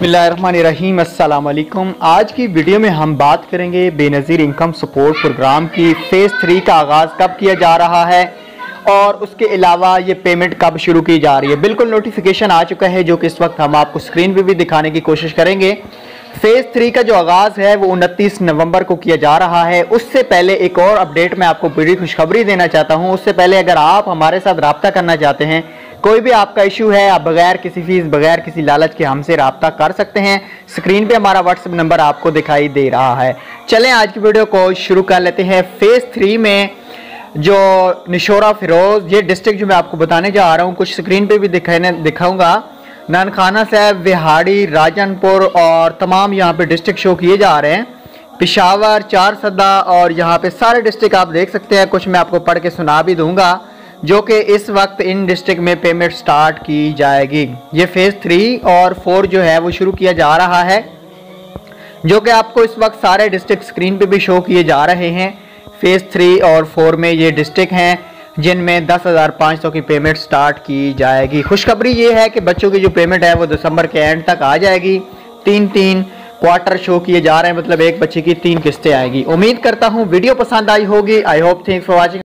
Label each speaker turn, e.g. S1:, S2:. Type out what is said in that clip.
S1: बिस्मिल्लाहिर्रहमानिर्रहीम, अस्सलाम वालेकुम। आज की वीडियो में हम बात करेंगे बेनज़ीर इनकम सपोर्ट प्रोग्राम की फ़ेज़ 3 का आगाज़ कब किया जा रहा है और उसके अलावा ये पेमेंट कब शुरू की जा रही है। बिल्कुल नोटिफिकेशन आ चुका है जो कि इस वक्त हम आपको स्क्रीन पे भी दिखाने की कोशिश करेंगे। फ़ेज़ 3 का जो आगाज़ है वो 29 नवंबर को किया जा रहा है। उससे पहले एक और अपडेट मैं आपको बड़ी खुशखबरी देना चाहता हूँ। उससे पहले अगर आप हमारे साथ रब्ता करना चाहते हैं, कोई भी आपका इशू है, आप बगैर किसी फीस बगैर किसी लालच के हमसे रब्ता कर सकते हैं। स्क्रीन पे हमारा व्हाट्सएप नंबर आपको दिखाई दे रहा है। चलें आज की वीडियो को शुरू कर लेते हैं। फ़ेज़ 3 में जो निशोरा फिरोज ये डिस्ट्रिक्ट जो मैं आपको बताने जा रहा हूँ, कुछ स्क्रीन पे भी दिखाऊंगा। ननखाना साहब, विहाड़ी, राजनपुर और तमाम यहाँ पे डिस्ट्रिक्ट शो किए जा रहे हैं। पेशावर, चारसदा और यहाँ पे सारे डिस्ट्रिक्ट आप देख सकते हैं। कुछ मैं आपको पढ़ के सुना भी दूंगा जो कि इस वक्त इन डिस्ट्रिक्ट में पेमेंट स्टार्ट की जाएगी। ये फ़ेज़ 3 और 4 जो है वो शुरू किया जा रहा है, जो कि आपको इस वक्त सारे डिस्ट्रिक्ट स्क्रीन पे भी शो किए जा रहे हैं। फ़ेज़ 3 और 4 में ये डिस्ट्रिक्ट हैं जिनमें 10,500 की पेमेंट स्टार्ट की जाएगी। खुशखबरी ये है कि बच्चों की जो पेमेंट है वो दिसंबर के एंड तक आ जाएगी। 3-3 क्वार्टर शो किए जा रहे हैं, मतलब एक बच्चे की 3 किस्तें आएगी। उम्मीद करता हूँ वीडियो पसंद आई होगी। I hope thanks for watching.